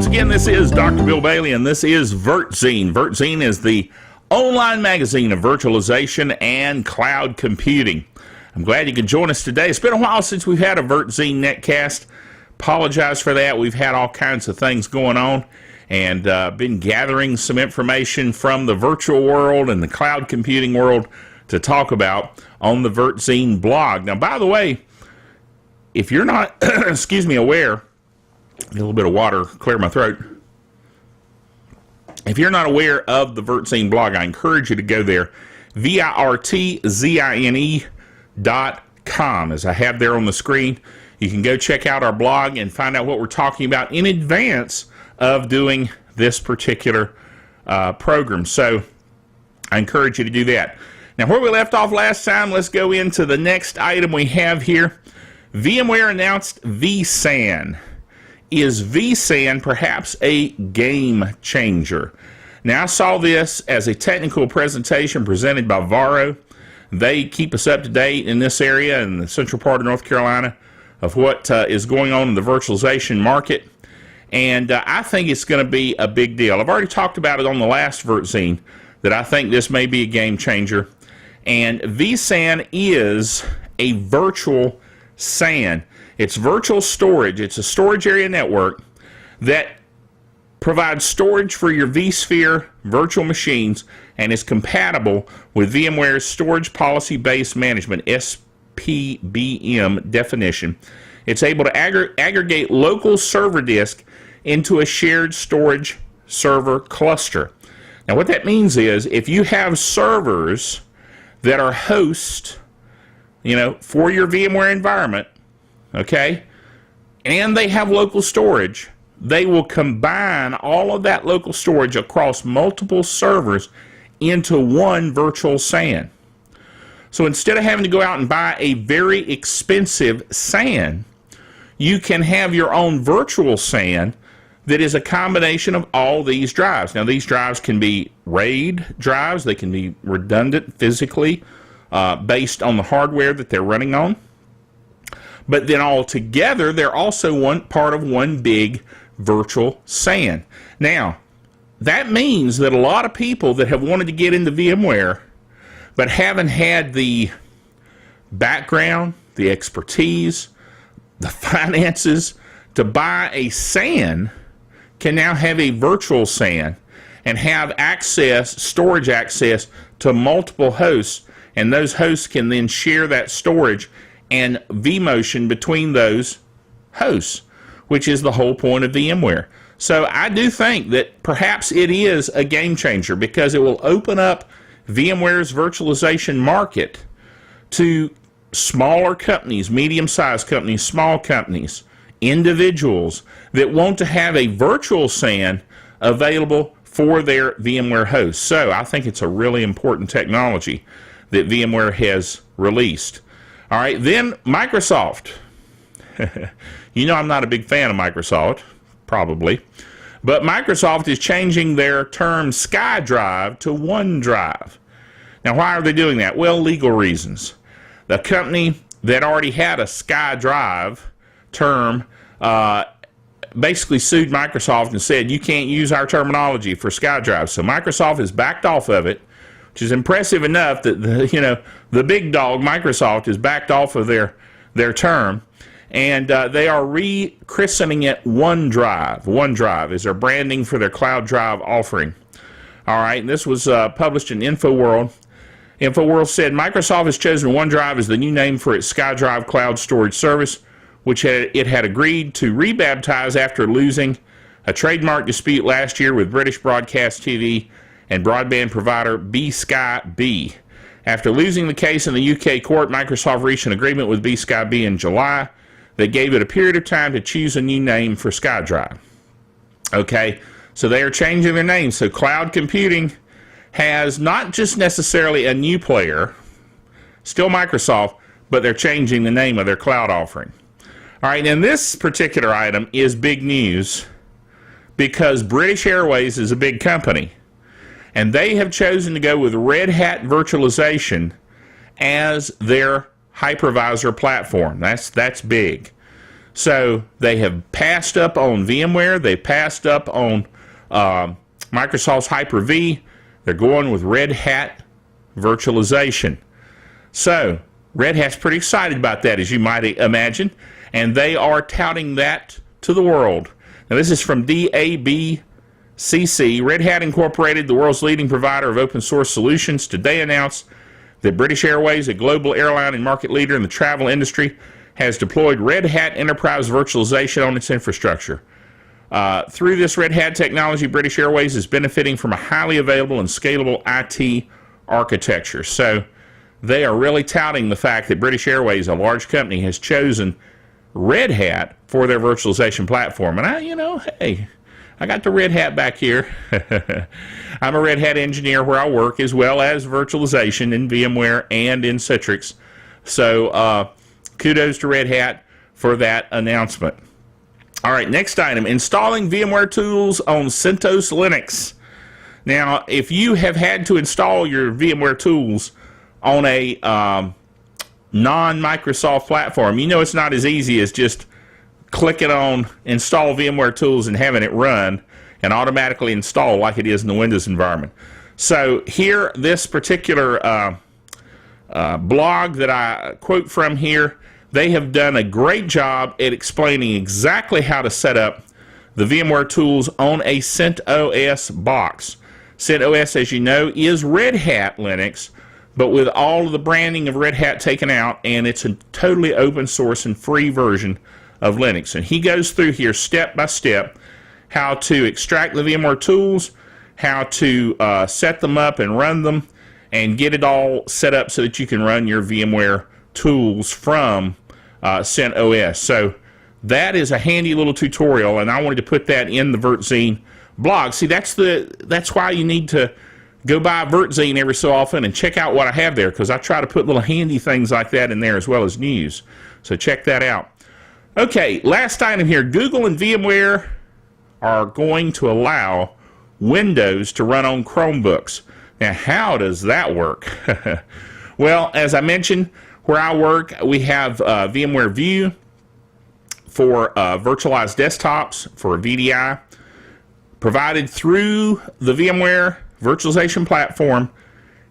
once again, this is Dr. Bill Bailey, and this is VirtZine. VirtZine is the online magazine of virtualization and cloud computing. I'm glad you could join us today. It's been a while since we've had a VirtZine netcast. Apologize for that. We've had all kinds of things going on and been gathering some information from the virtual world and the cloud computing world to talk about on the VirtZine blog. Now, by the way, if you're not, aware, a little bit of water, clear my throat. If you're not aware of the VirtZine blog, I encourage you to go there, VirtZine.com, as I have there on the screen. You can go check out our blog and find out what we're talking about in advance of doing this particular program. So I encourage you to do that. Now, where we left off last time, let's go into the next item we have here. VMware announced vSAN. Is vSAN perhaps a game changer? Now, I saw this as a technical presentation presented by Varo. They keep us up to date in this area in the central part of North Carolina of what is going on in the virtualization market. And I think it's going to be a big deal. I've already talked about it on the last VirtZine that I think this may be a game changer. And vSAN is a virtual SAN. It's virtual storage. It's a storage area network that provides storage for your vSphere virtual machines and is compatible with VMware's Storage Policy Based Management, SPBM definition. It's able to aggregate local server disk into a shared storage server cluster. Now, what that means is if you have servers that are hosts, for your VMware environment, okay, and they have local storage, they will combine all of that local storage across multiple servers into one virtual SAN. So instead of having to go out and buy a very expensive SAN, you can have your own virtual SAN that is a combination of all these drives. Now, these drives can be RAID drives. They can be redundant physically based on the hardware that they're running on. But then all together, they're also one part of one big virtual SAN. Now, that means that a lot of people that have wanted to get into VMware but haven't had the background, the expertise, the finances to buy a SAN can now have a virtual SAN and have access, storage access to multiple hosts, and those hosts can then share that storage and vMotion between those hosts, which is the whole point of VMware. So I do think that perhaps it is a game changer because it will open up VMware's virtualization market to smaller companies, medium-sized companies, small companies, individuals that want to have a virtual SAN available for their VMware hosts. So I think it's a really important technology that VMware has released. All right, then Microsoft. I'm not a big fan of Microsoft, probably. But Microsoft is changing their term SkyDrive to OneDrive. Now, why are they doing that? Well, legal reasons. The company that already had a SkyDrive term basically sued Microsoft and said, you can't use our terminology for SkyDrive. So Microsoft has backed off of it, which is impressive enough that the big dog, Microsoft, has backed off of their term. And they are rechristening it OneDrive. OneDrive is their branding for their cloud drive offering. All right, and this was published in InfoWorld. InfoWorld said Microsoft has chosen OneDrive as the new name for its SkyDrive cloud storage service, which it had agreed to rebaptize after losing a trademark dispute last year with British broadcast TV and broadband provider BSkyB. After losing the case in the UK court, Microsoft reached an agreement with BSkyB in July that gave it a period of time to choose a new name for SkyDrive. Okay, so they are changing their name. So cloud computing has not just necessarily a new player, still Microsoft, but they're changing the name of their cloud offering. All right, and this particular item is big news because British Airways is a big company, and they have chosen to go with Red Hat Virtualization as their hypervisor platform. That's big. So they have passed up on VMware. They passed up on Microsoft's Hyper-V. They're going with Red Hat Virtualization. So Red Hat's pretty excited about that, as you might imagine, and they are touting that to the world. Now, this is from DABCC. Red Hat Incorporated, the world's leading provider of open source solutions, today announced that British Airways, a global airline and market leader in the travel industry, has deployed Red Hat Enterprise Virtualization on its infrastructure. Through this Red Hat technology, British Airways is benefiting from a highly available and scalable IT architecture. So they are really touting the fact that British Airways, a large company, has chosen Red Hat for their virtualization platform. And I got the Red Hat back here. I'm a Red Hat engineer where I work, as well as virtualization in VMware and in Citrix. So kudos to Red Hat for that announcement. All right, next item, installing VMware Tools on CentOS Linux. Now, if you have had to install your VMware Tools on a non-Microsoft platform, you know it's not as easy as just clicking on install VMware Tools and having it run and automatically install like it is in the Windows environment. So here, this particular blog that I quote from here, they have done a great job at explaining exactly how to set up the VMware Tools on a CentOS box. CentOS, as you know, is Red Hat Linux, but with all of the branding of Red Hat taken out, and it's a totally open source and free version of Linux. And he goes through here step by step how to extract the VMware Tools, how to set them up and run them, and get it all set up so that you can run your VMware Tools from CentOS. So that is a handy little tutorial, and I wanted to put that in the VirtZine blog. See, that's why you need to go buy VirtZine every so often and check out what I have there, because I try to put little handy things like that in there as well as news. So check that out. Okay, last item here. Google and VMware are going to allow Windows to run on Chromebooks. Now, how does that work? Well, as I mentioned, where I work, we have VMware View for virtualized desktops for VDI, provided through the VMware virtualization platform,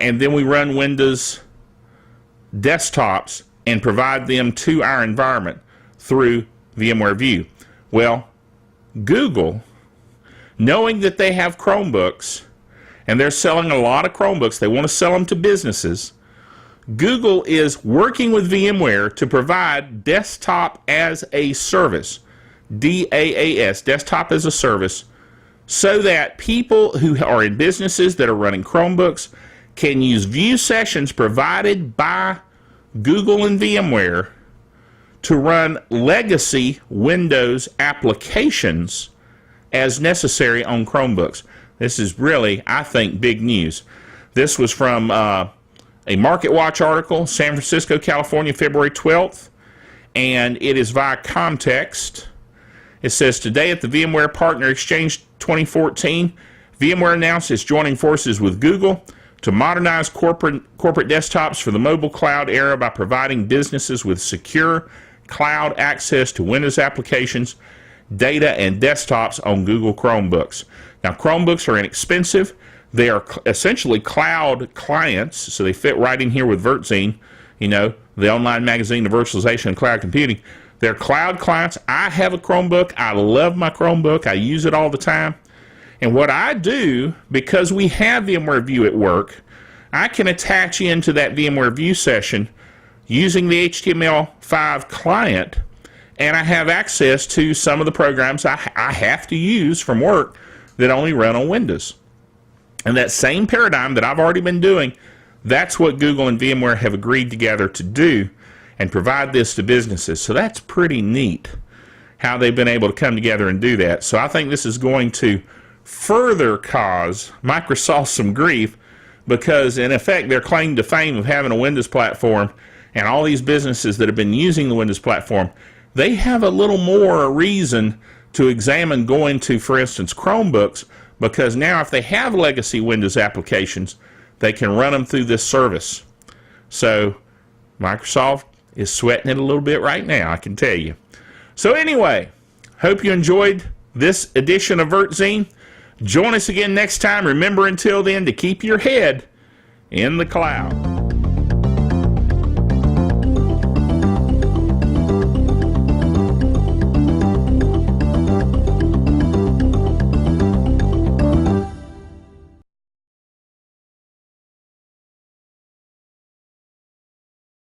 and then we run Windows desktops and provide them to our environment through VMware View. Well, Google, knowing that they have Chromebooks, and they're selling a lot of Chromebooks, they want to sell them to businesses, Google is working with VMware to provide desktop as a service, DAAS, desktop as a service, so that people who are in businesses that are running Chromebooks can use view sessions provided by Google and VMware to run legacy Windows applications as necessary on Chromebooks. This is really, I think, big news. This was from a MarketWatch article, San Francisco, California, February 12th, and it is via context. It says, today at the VMware Partner Exchange 2014, VMware announced it's joining forces with Google to modernize corporate desktops for the mobile cloud era by providing businesses with secure cloud access to Windows applications, data, and desktops on Google Chromebooks. Now, Chromebooks are inexpensive. They are essentially cloud clients, so they fit right in here with VirtZine, you know, the online magazine of virtualization and cloud computing. They're cloud clients. I have a Chromebook. I love my Chromebook. I use it all the time. And what I do, because we have VMware View at work, I can attach into that VMware View session using the HTML5 client, and I have access to some of the programs I have to use from work that only run on Windows. And that same paradigm that I've already been doing, that's what Google and VMware have agreed together to do and provide this to businesses. So that's pretty neat how they've been able to come together and do that. So I think this is going to further cause Microsoft some grief, because in effect their claim to fame of having a Windows platform and all these businesses that have been using the Windows platform, they have a little more reason to examine going to, for instance, Chromebooks, because now if they have legacy Windows applications, they can run them through this service. So Microsoft is sweating it a little bit right now, I can tell you. So anyway, hope you enjoyed this edition of VirtZine. Join us again next time. Remember, until then, to keep your head in the cloud.